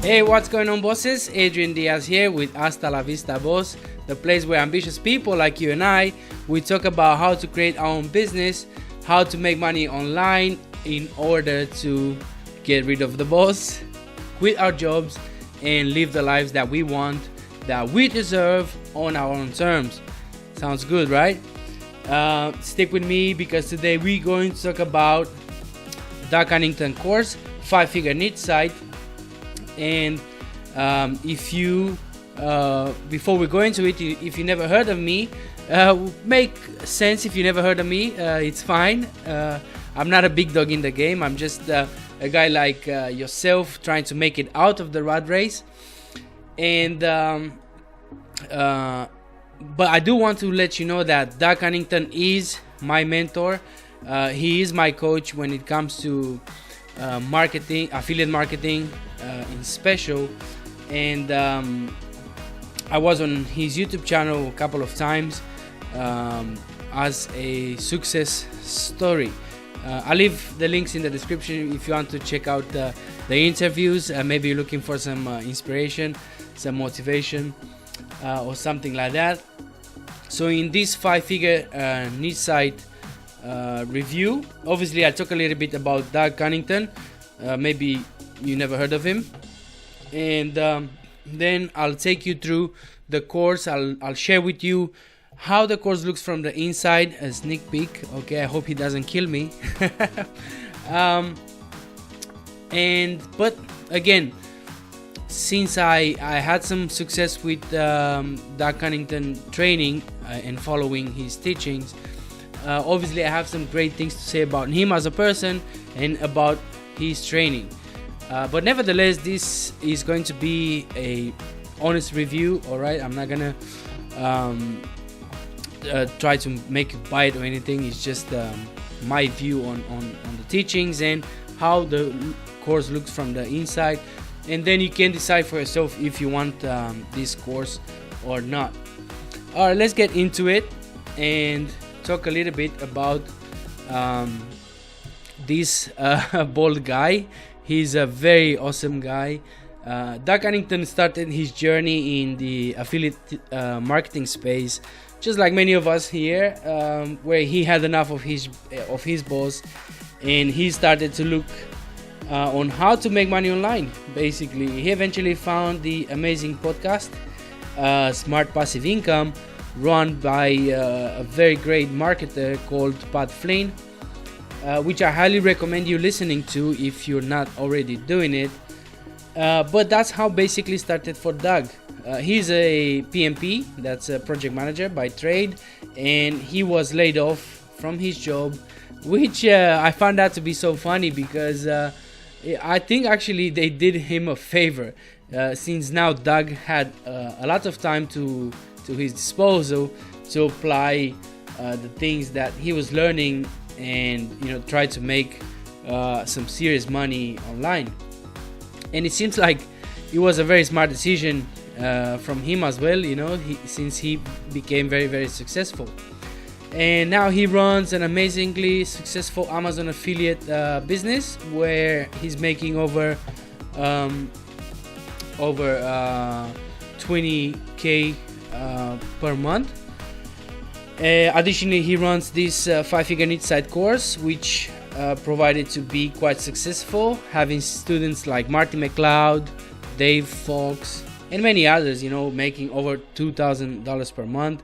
Hey, what's going on, bosses? Adrian Diaz here with Hasta la Vista Boss, the place where ambitious people like you and I, we talk about how to create our own business, how to make money online in order to get rid of the boss, quit our jobs, and live the lives that we want, that we deserve on our own terms. Sounds good, right? Stick with me because today we're going to talk about Doug Cunnington course, 5-figure niche site. And if you before we go into it, if you never heard of me, make sense. If you never heard of me, it's fine. I'm not a big dog in the game. I'm just a guy like yourself trying to make it out of the rat race. And but I do want to let you know that Doug Cunnington is my mentor. He is my coach when it comes to marketing, affiliate marketing in special. And I was on his YouTube channel a couple of times as a success story. I'll leave the links in the description if you want to check out the interviews. Maybe you're looking for some inspiration, some motivation, or something like that. So in this 5-figure niche site review, obviously I talk a little bit about Doug Cunnington. Maybe you never heard of him, and then I'll take you through the course. I'll share with you how the course looks from the inside, a sneak peek. Okay, I hope he doesn't kill me. But again, since I had some success with Doug Cunnington training and following his teachings, obviously I have some great things to say about him as a person and about his training. But nevertheless, this is going to be a honest review. All right, I'm not gonna try to make you buy it or anything. It's just my view on the teachings and how the course looks from the inside, and then you can decide for yourself if you want this course or not. All right, let's get into it and talk a little bit about this bold guy. He's a very awesome guy. Doug Cunnington started his journey in the affiliate marketing space, just like many of us here, where he had enough of his boss, and he started to look on how to make money online. Basically, he eventually found the amazing podcast, Smart Passive Income, run by a very great marketer called Pat Flynn, which I highly recommend you listening to if you're not already doing it. But that's how basically started for Doug. He's a PMP, that's a project manager by trade, and he was laid off from his job, which I found out to be so funny because I think actually they did him a favor, since now Doug had a lot of time to his disposal to apply the things that he was learning and try to make some serious money online. And it seems like it was a very smart decision from him as well, since he became very, very successful. And now he runs an amazingly successful Amazon affiliate business where he's making over 20k per month. Additionally, he runs this 5-figure niche site course, which provided to be quite successful, having students like Marty McLeod, Dave Fox, and many others, making over $2,000 per month.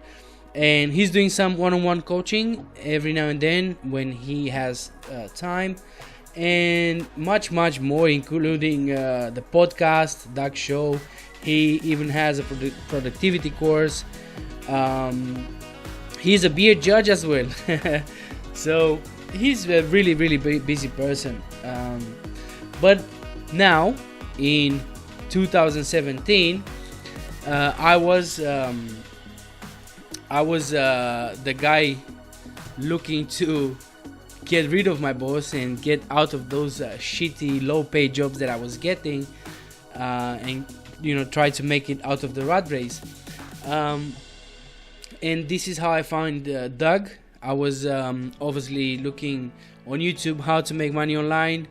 And he's doing some one-on-one coaching every now and then when he has time, and much more, including the podcast, Doug Show. He even has a productivity course. He's a beer judge as well. So he's a really busy person. But now in 2017, I was the guy looking to get rid of my boss and get out of those shitty low paid jobs that I was getting, and try to make it out of the rat race. And this is how I found Doug. I was obviously looking on YouTube how to make money online,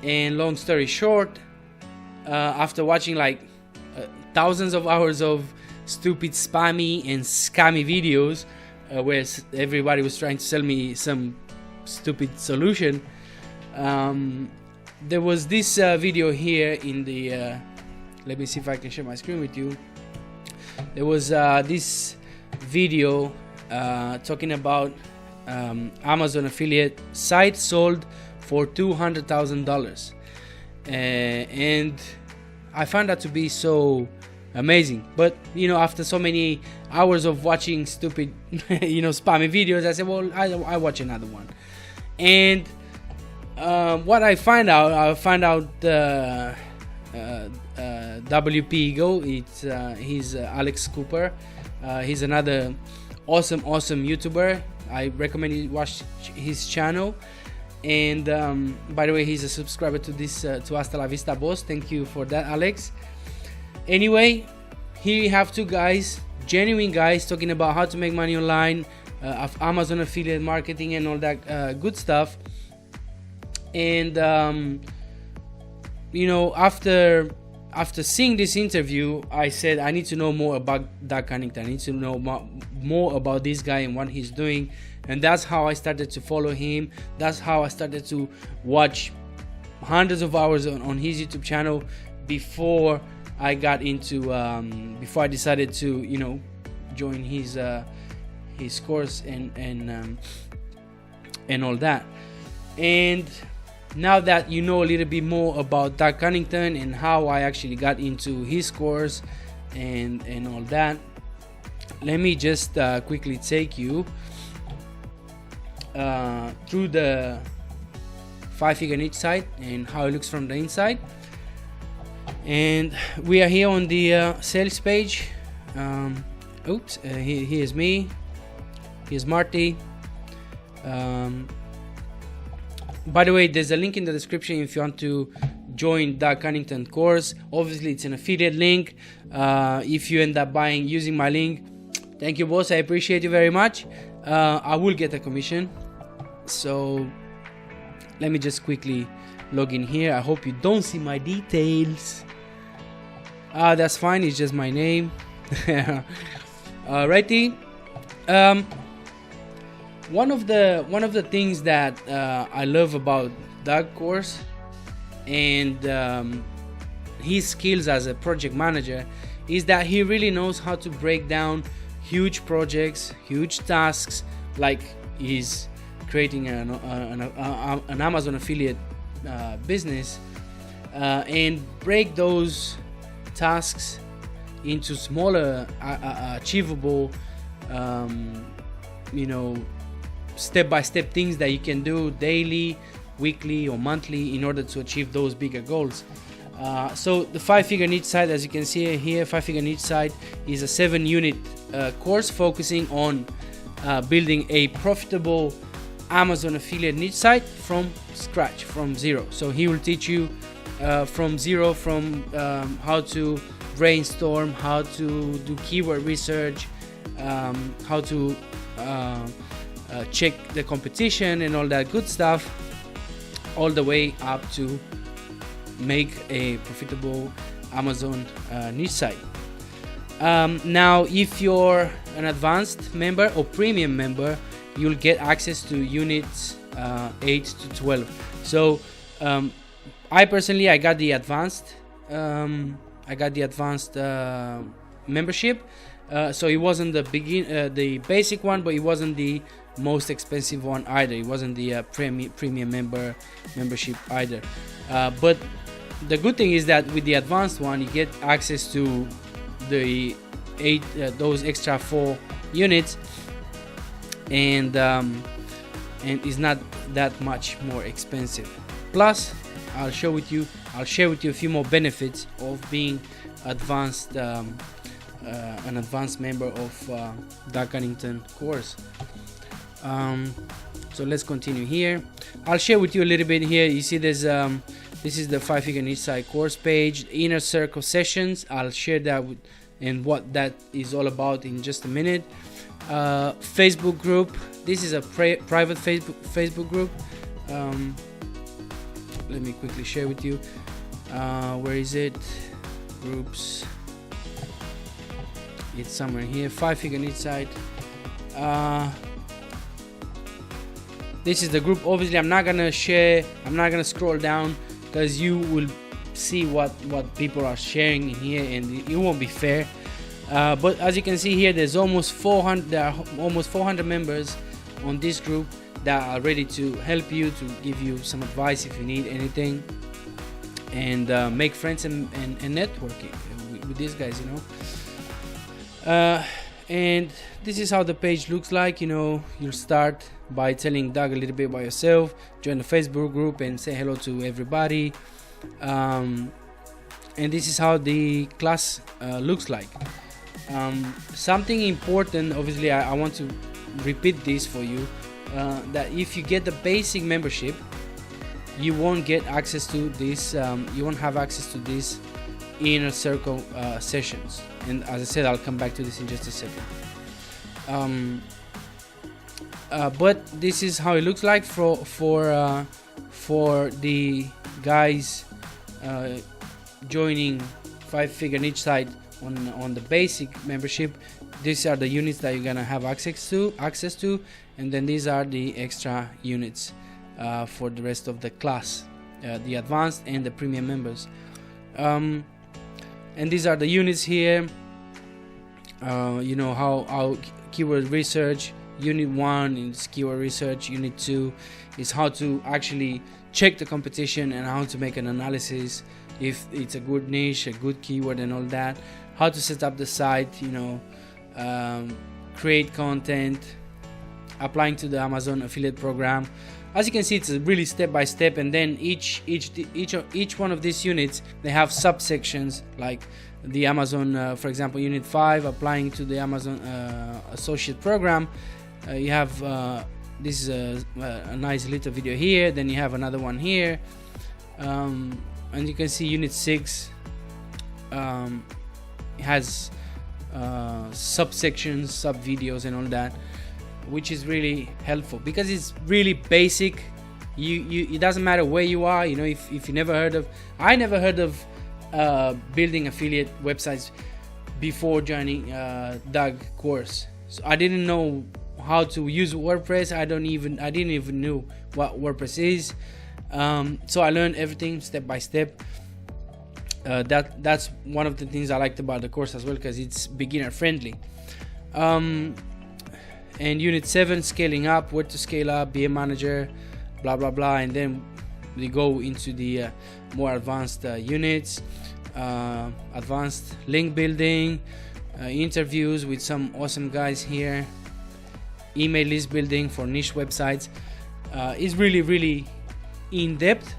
and long story short, after watching like thousands of hours of stupid spammy and scammy videos where everybody was trying to sell me some stupid solution. There was this video here in the let me see if I can share my screen with you. There was this video talking about Amazon affiliate site sold for $200,000, and I found that to be so amazing. But you know, after so many hours of watching stupid you know, spammy videos, I said, well, I watch another one. And what I find out WP Ego, he's Alex Cooper. He's another awesome YouTuber. I recommend you watch his channel. And by the way, he's a subscriber to this to Hasta la Vista Boss. Thank you for that, Alex. Anyway, here you have two guys, genuine guys, talking about how to make money online, of Amazon affiliate marketing and all that good stuff. And you know, after seeing this interview, I said I need to know more about Doug Cunnington. I need to know more about this guy and what he's doing. And that's how I started to follow him. That's how I started to watch hundreds of hours on his YouTube channel before I got into before I decided to, you know, join his course and all that. And now that you know a little bit more about Doug Cunnington and how I actually got into his course and all that, let me just quickly take you through the 5-figure niche site and how it looks from the inside. And we are here on the sales page. Here's me, here's Marty. By the way, there's a link in the description if you want to join Doug Cunnington course. Obviously it's an affiliate link. If you end up buying using my link, thank you, boss, I appreciate you very much. I will get a commission. So let me just quickly log in here. I hope you don't see my details. That's fine, it's just my name. Alrighty. One of the things that I love about Doug course and his skills as a project manager is that he really knows how to break down huge projects, huge tasks, like he's creating an Amazon affiliate business, and break those tasks into smaller achievable you know, step-by-step things that you can do daily, weekly or monthly in order to achieve those bigger goals. So the 5-figure niche site, as you can see here, 5-figure niche site is a 7-unit course focusing on building a profitable Amazon affiliate niche site from scratch, from zero. So he will teach you from zero, from how to brainstorm, how to do keyword research, how to check the competition and all that good stuff, all the way up to make a profitable Amazon niche site. Now, if you're an advanced member or premium member, you'll get access to units 8 to 12. So I personally got the advanced membership. So it wasn't the basic one, but it wasn't the most expensive one either. It wasn't the premium membership either. But the good thing is that with the advanced one, you get access to the those extra 4 units, and it's not that much more expensive. Plus, I'll share with you a few more benefits of being advanced. An advanced member of Doug Cunnington course. So let's continue here. I'll share with you a little bit here. You see there's this is the 5-figure niche site course page, inner circle sessions. I'll share that and what that is all about in just a minute. Facebook group. This is a private Facebook group. Let me quickly share with you. Where is it? Groups. It's somewhere here. 5 figure on each side. This is the group. Obviously I'm not gonna share, I'm not gonna scroll down, because you will see what people are sharing in here, and it won't be fair. But as you can see here, there's almost 400. There are almost 400 members on this group that are ready to help you, to give you some advice if you need anything, and make friends and networking with these guys, you know. And this is how the page looks like. You know, you'll start by telling Doug a little bit about yourself, join the Facebook group and say hello to everybody. And this is how the class looks like. Something important, obviously I want to repeat this for you, that if you get the basic membership, you won't get access to this, you won't have access to this inner circle sessions. And as I said, I'll come back to this in just a second. But this is how it looks like for the guys joining 5 figure on each side on the basic membership. These are the units that you're gonna have access to, and then these are the extra units for the rest of the class, the advanced and the premium members. And these are the units here. You know how keyword research. Unit 1 is keyword research. Unit 2 is how to actually check the competition and how to make an analysis if it's a good niche, a good keyword and all that. How to set up the site, you know, create content, applying to the Amazon affiliate program. As you can see, it's really step by step, and then each one of these units, they have subsections, like the Amazon, for example, Unit 5, applying to the Amazon associate program. You have this is a nice little video here. Then you have another one here, and you can see Unit 6 has subsections, sub videos and all that, which is really helpful because it's really basic. It doesn't matter where you are, you know. If you never heard of, I never heard of building affiliate websites before joining Doug course. So I didn't know how to use WordPress. I didn't even know what WordPress is. So I learned everything step by step. That's one of the things I liked about the course as well, because it's beginner friendly. And Unit 7, scaling up, where to scale up, be a manager, blah blah blah, and then we go into the more advanced units, advanced link building, interviews with some awesome guys here, email list building for niche websites. It's really in depth.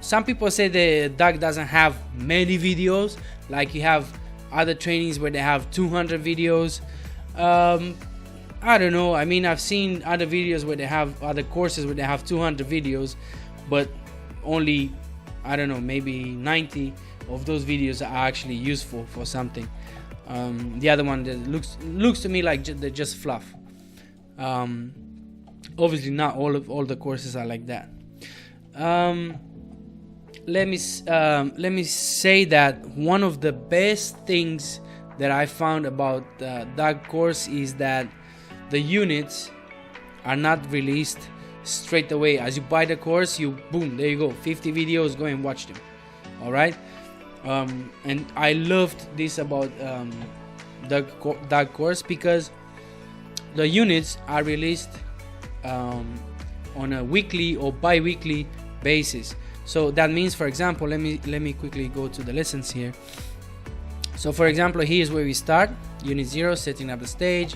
Some people say that Doug doesn't have many videos, like you have other trainings where they have 200 videos. I don't know. I mean, I've seen other videos where they have other courses where they have 200 videos, but only, I don't know, maybe 90 of those videos are actually useful for something. The other one that looks to me like they're just fluff. Obviously, not all the courses are like that. Let me say that one of the best things that I found about Doug course is that the units are not released straight away. As you buy the course, boom, there you go, 50 videos, go and watch them. All right. And I loved this about Doug course, because the units are released on a weekly or bi-weekly basis. So that means, for example, let me quickly go to the lessons here. So for example, here's where we start. Unit 0, setting up the stage.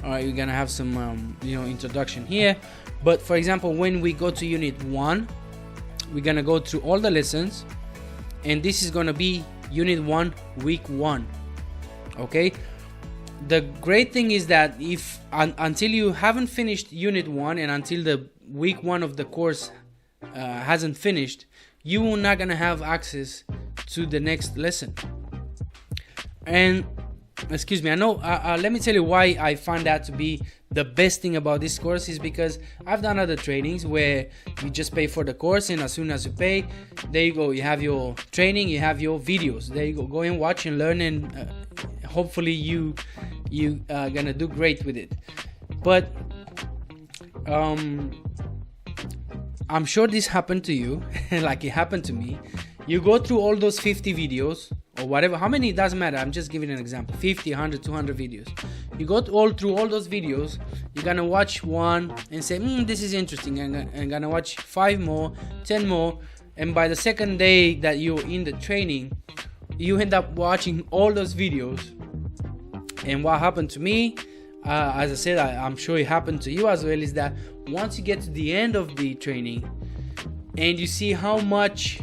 All right, we're gonna have some introduction here. But for example, when we go to Unit 1, we're gonna go through all the lessons, and this is gonna be Unit 1, Week 1. Okay. The great thing is that if until you haven't finished Unit 1 and until the Week 1 of the course hasn't finished, you're not gonna have access to the next lesson. And excuse me, I know. Let me tell you why I find that to be the best thing about this course is because I've done other trainings where you just pay for the course, and as soon as you pay, there you go, you have your training, you have your videos, there you go and watch and learn, and hopefully you gonna do great with it. But I'm sure this happened to you like it happened to me. You go through all those 50 videos or whatever, how many, it doesn't matter, I'm just giving an example, 50, 100, 200 videos. You go through all those videos, you're gonna watch one and say, this is interesting, and gonna watch 5 more, 10 more, and by the second day that you're in the training, you end up watching all those videos. And what happened to me, as I said, I'm sure it happened to you as well, is that once you get to the end of the training and you see how much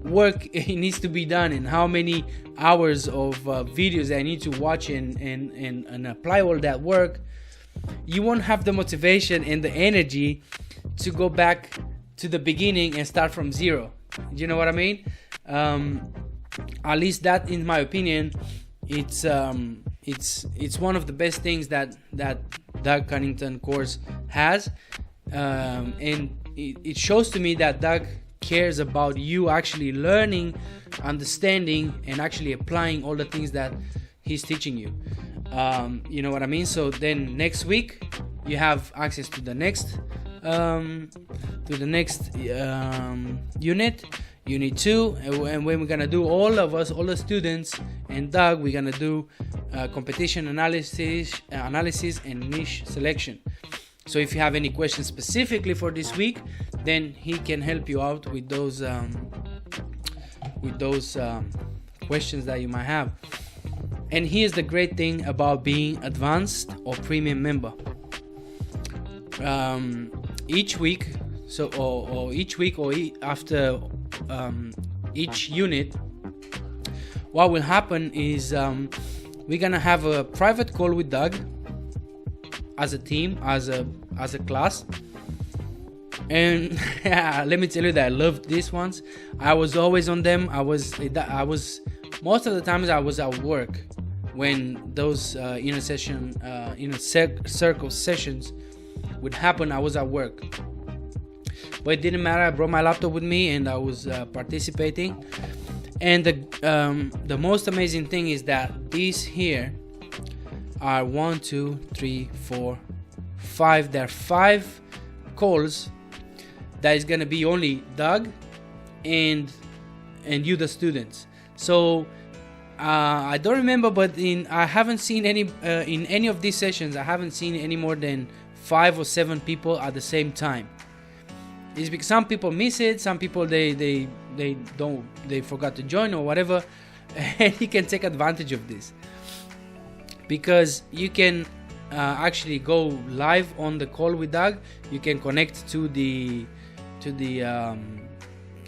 work it needs to be done and how many hours of videos I need to watch and apply all that work, you won't have the motivation and the energy to go back to the beginning and start from zero. You know what I mean? At least that, in my opinion, it's one of the best things that Doug Cunnington course has, and it shows to me that Doug cares about you actually learning, understanding, and actually applying all the things that he's teaching you. You know what I mean? So then next week you have access to the next unit 2, and when we're gonna do, all the students and Doug, we're gonna do competition analysis and niche selection. So if you have any questions specifically for this week, then he can help you out with those questions that you might have. And here's the great thing about being advanced or premium member. Each week, after each unit, what will happen is we're gonna have a private call with Doug as a team, as a class. And let me tell you that I loved these ones. I was always on them. I was most of the times I was at work when those inner circle sessions would happen. I was at work, but it didn't matter. I brought my laptop with me and I was participating. And the most amazing thing is that these here are 1, 2, 3, 4, 5. There are 5 calls that is gonna be only Doug and you, the students. So I don't remember, but I haven't seen any in any of these sessions. I haven't seen any more than 5 or 7 people at the same time. It's because some people miss it, some people they forgot to join or whatever, and you can take advantage of this because you can actually go live on the call with Doug. You can connect to the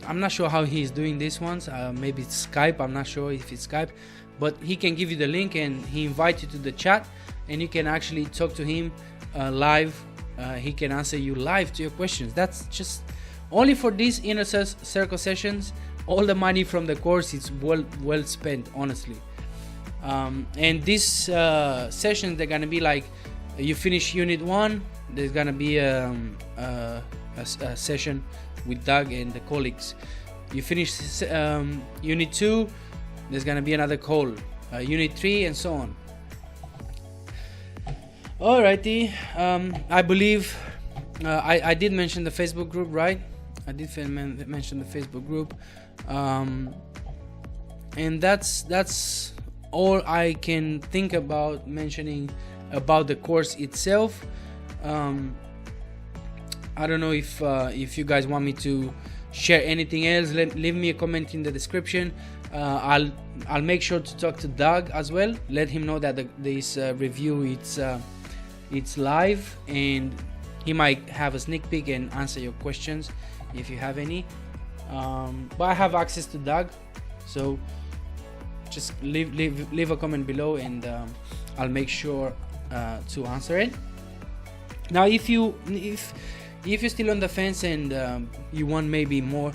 I'm not sure how he's doing these ones, maybe it's Skype, I'm not sure if it's Skype, but he can give you the link and he invites you to the chat, and you can actually talk to him live. He can answer you live to your questions. That's just only for these inner circle sessions. All the money from the course is well spent, honestly. And these sessions, they're gonna be like, you finish unit 1, there's gonna be a session with Doug and the colleagues. You finish unit 2, there's gonna be another call, unit 3, and so on. Alrighty, I believe I did mention the Facebook group, right? I did mention the Facebook group, and that's all I can think about mentioning about the course itself. I don't know if you guys want me to share anything else. Leave me a comment in the description. I'll make sure to talk to Doug as well. Let him know that this review it's live, and he might have a sneak peek and answer your questions if you have any. But I have access to Doug, so just leave a comment below, and I'll make sure to answer it. Now, if you're still on the fence and you want maybe more,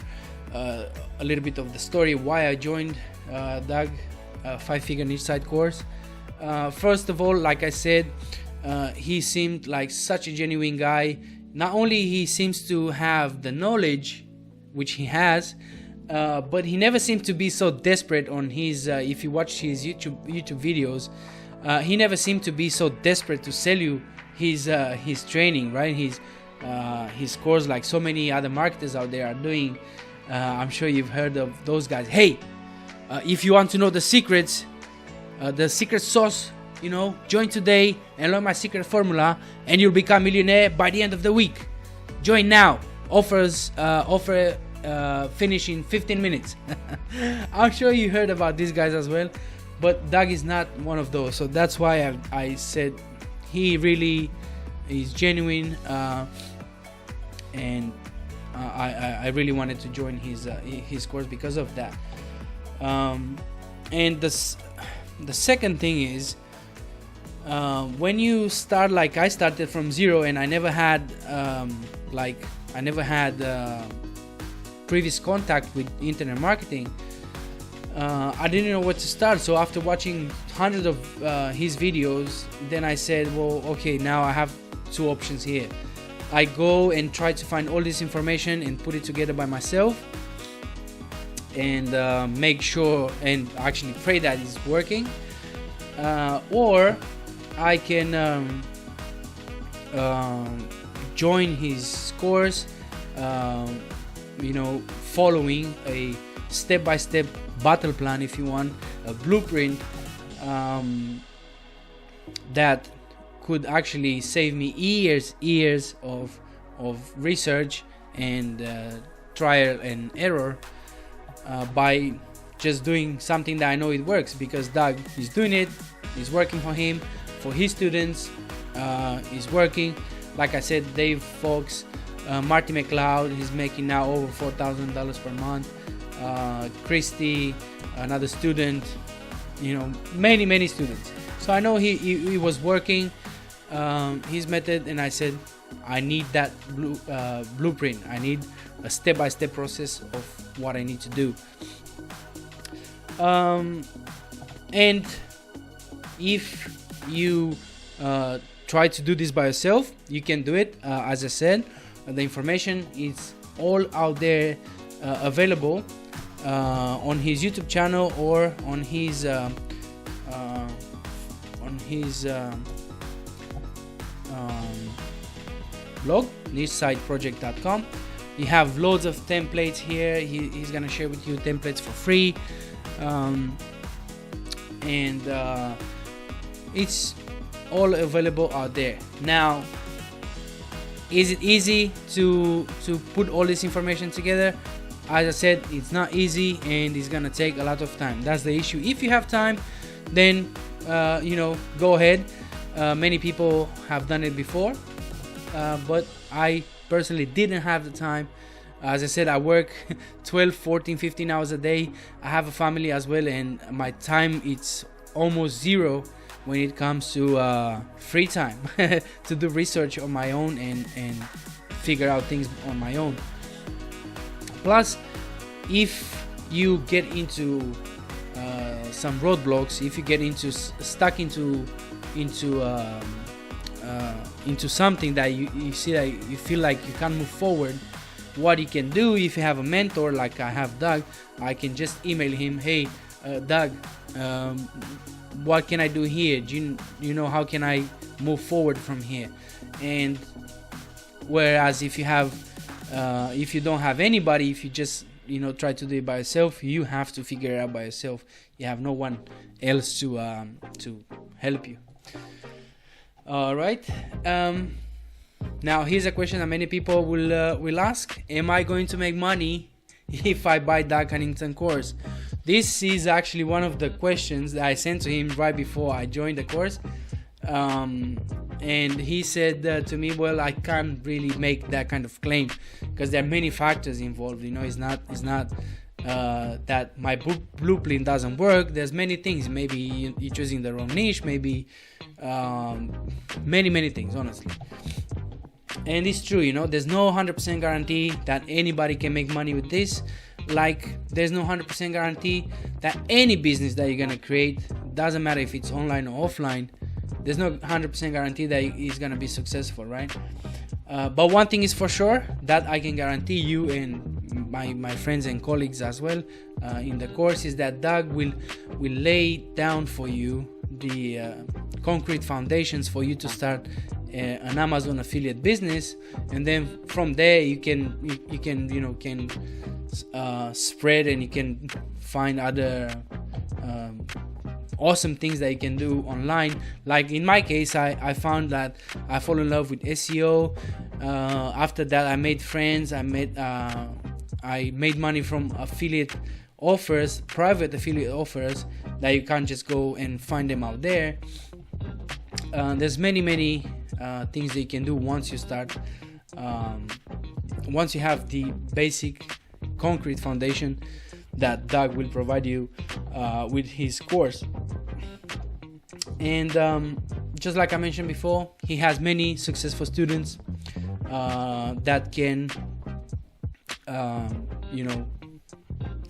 a little bit of the story why I joined Doug 5-figure niche site course. First of all, like I said, He seemed like such a genuine guy. Not only he seems to have the knowledge, which he has, but he never seemed to be so desperate on his, if you watch his YouTube videos, he never seemed to be so desperate to sell you his training, right? His course, like so many other marketers out there are doing. I'm sure you've heard of those guys. Hey, if you want to know the secrets, the secret sauce, join today and learn my secret formula, and you'll become millionaire by the end of the week. Join now. Offer finish in 15 minutes. I'm sure you heard about these guys as well, but Doug is not one of those. So that's why I said he really is genuine, and I really wanted to join his course because of that. And the second thing is, when you start, like I started from zero, and I never had previous contact with internet marketing. I didn't know where to start. So after watching hundreds of his videos, then I said, well, okay, now I have two options here. I go and try to find all this information and put it together by myself, and make sure and actually pray that it's working, or I can join his course, following a step-by-step battle plan, if you want, a blueprint that could actually save me years of research and trial and error, by just doing something that I know it works, because Doug is doing it, is working for him, for his students, is working. Like I said, Dave Fox, Marty McLeod, he's making now over $4,000 per month. Christy, another student, many students. So I know he was working his method, and I said, I need that blueprint. I need a step-by-step process of what I need to do. And if you try to do this by yourself, you can do it. As I said, the information is all out there, available on his YouTube channel or on his blog, nichesiteproject.com. You have loads of templates here. He's gonna share with you templates for free, and it's all available out there. Now, is it easy to put all this information together? As I said, it's not easy, and it's gonna take a lot of time. That's the issue. If you have time, then go ahead. Many people have done it before, but I personally didn't have the time. As I said, I work 12, 14, 15 hours a day. I have a family as well, and my time, it's almost zero when it comes to free time to do research on my own and figure out things on my own. Plus, if you get into some roadblocks, if you get stuck into something that you see that you feel like you can't move forward, what you can do, if you have a mentor like I have Doug, I can just email him, hey Doug, what can I do here? Do you know how can I move forward from here? And whereas if you don't have anybody, if you just try to do it by yourself, you have to figure it out by yourself. You have no one else to help you. All right. Now here's a question that many people will ask: am I going to make money if I buy Doug Cunnington course? This is actually one of the questions that I sent to him right before I joined the course, and he said to me, well, I can't really make that kind of claim because there are many factors involved. It's not that my blueprint doesn't work. There's many things. Maybe you're choosing the wrong niche, maybe many things, honestly. And it's true, there's no 100% guarantee that anybody can make money with this. Like, there's no 100% guarantee that any business that you're gonna create, doesn't matter if it's online or offline, there's no 100% guarantee that he's gonna be successful, right? But one thing is for sure that I can guarantee you and my friends and colleagues as well in the course is that Doug will lay down for you the concrete foundations for you to start an Amazon affiliate business, and then from there you can spread, and you can find other awesome things that you can do online. Like in my case, I found that I fall in love with SEO. After that, I made friends. I made money from affiliate offers, private affiliate offers that you can't just go and find them out there. There's many things that you can do once you start. Once you have the basic concrete foundation that Doug will provide you with his course. And just like I mentioned before, he has many successful students that can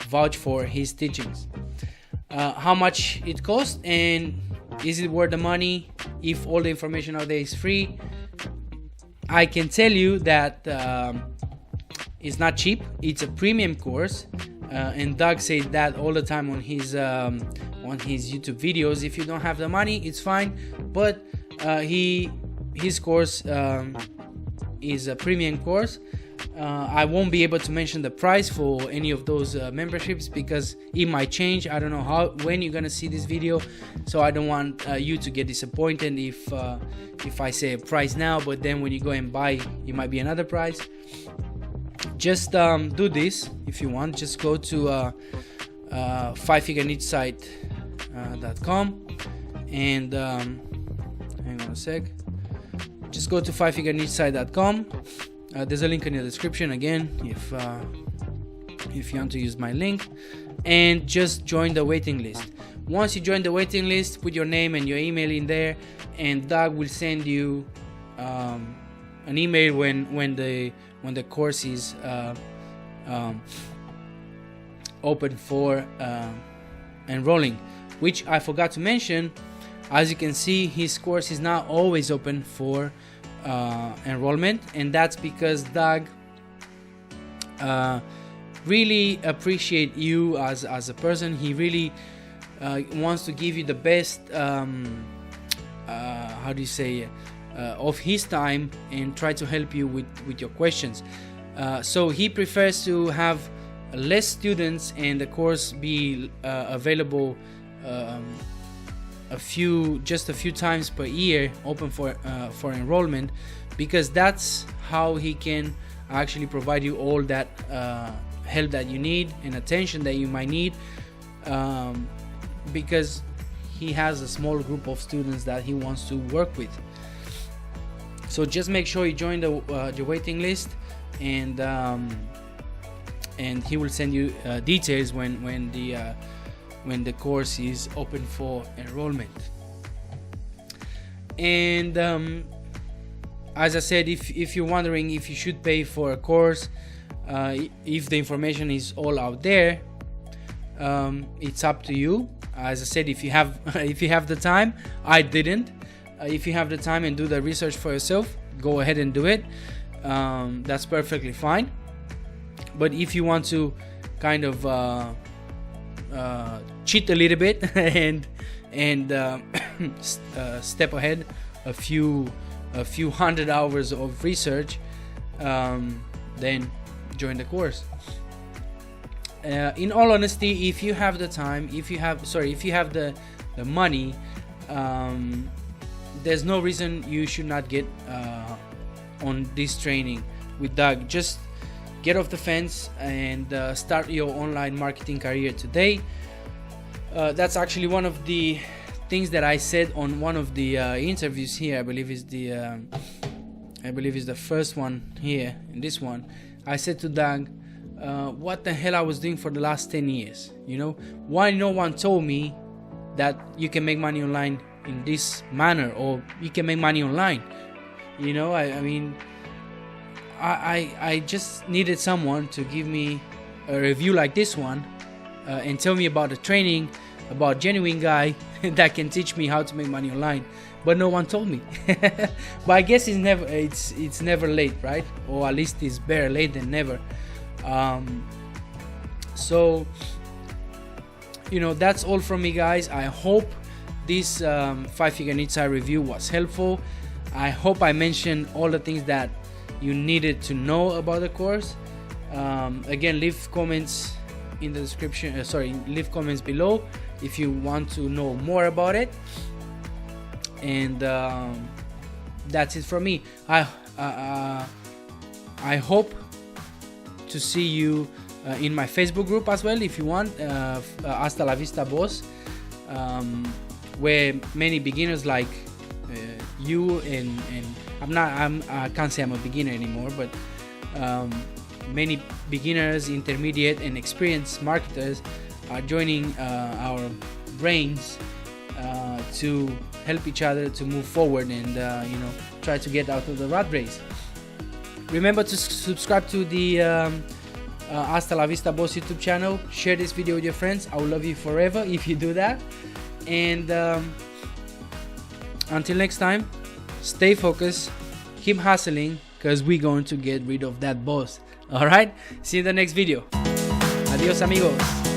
vouch for his teachings. How much it costs, and is it worth the money if all the information out there is free? I can tell you that it's not cheap. It's a premium course, and Doug says that all the time on his YouTube videos. If you don't have the money, it's fine, but his course is a premium course. I won't be able to mention the price for any of those memberships because it might change. I don't know when you're gonna see this video, so I don't want you to get disappointed if I say a price now, but then when you go and buy, it might be another price. Just do this if you want. Just go to 5figurenichesite.com and hang on a sec. Just go to 5figurenichesite.com. There's a link in the description again if you want to use my link, and just join the waiting list. Once you join the waiting list, put your name and your email in there, and Doug will send you an email when the course is open for enrolling. Which I forgot to mention. As you can see, his course is not always open for enrollment, and that's because Doug really appreciate you as a person. He really wants to give you the best of his time and try to help you with your questions. So he prefers to have less students and the course be available a few times per year, open for enrollment, because that's how he can actually provide you all that help that you need and attention that you might need, because he has a small group of students that he wants to work with. So just make sure you join the waiting list, and he will send you details when the course is open for enrollment. And as I said, if you're wondering if you should pay for a course, if the information is all out there, it's up to you. As I said, if you have the time, I didn't. If you have the time and do the research for yourself, go ahead and do it. That's perfectly fine. But if you want to kind of cheat a little bit and step ahead a few hundred hours of research, then join the course. In all honesty, if you have the time, if you have the money, there's no reason you should not get on this training with Doug. Just get off the fence and start your online marketing career today. That's actually one of the things that I said on one of the interviews here. I believe is the first one here. In this one, I said to Doug, what the hell I was doing for the last 10 years. Why no one told me that you can make money online in this manner, or you can make money online. I just needed someone to give me a review like this one, and tell me about the training, about genuine guy that can teach me how to make money online, but no one told me. But I guess it's never late, right? Or at least it's better late than never. So you know, that's all from me, guys. I hope this 5-figure niche site review was helpful. I hope I mentioned all the things that you needed to know about the course. Again, leave comments in the description, leave comments below if you want to know more about it. And that's it from me. I hope to see you in my Facebook group as well, if you want, Hasta la Vista Boss, where many beginners like you and I can't say I'm a beginner anymore, but many beginners, intermediate, and experienced marketers are joining our brains to help each other to move forward and you know, try to get out of the rat race. Remember to subscribe to the Hasta la Vista Boss YouTube channel. Share this video with your friends. I will love you forever if you do that. And until next time, stay focused, keep hustling, because we're going to get rid of that boss. Alright, see you in the next video. Adios, amigos.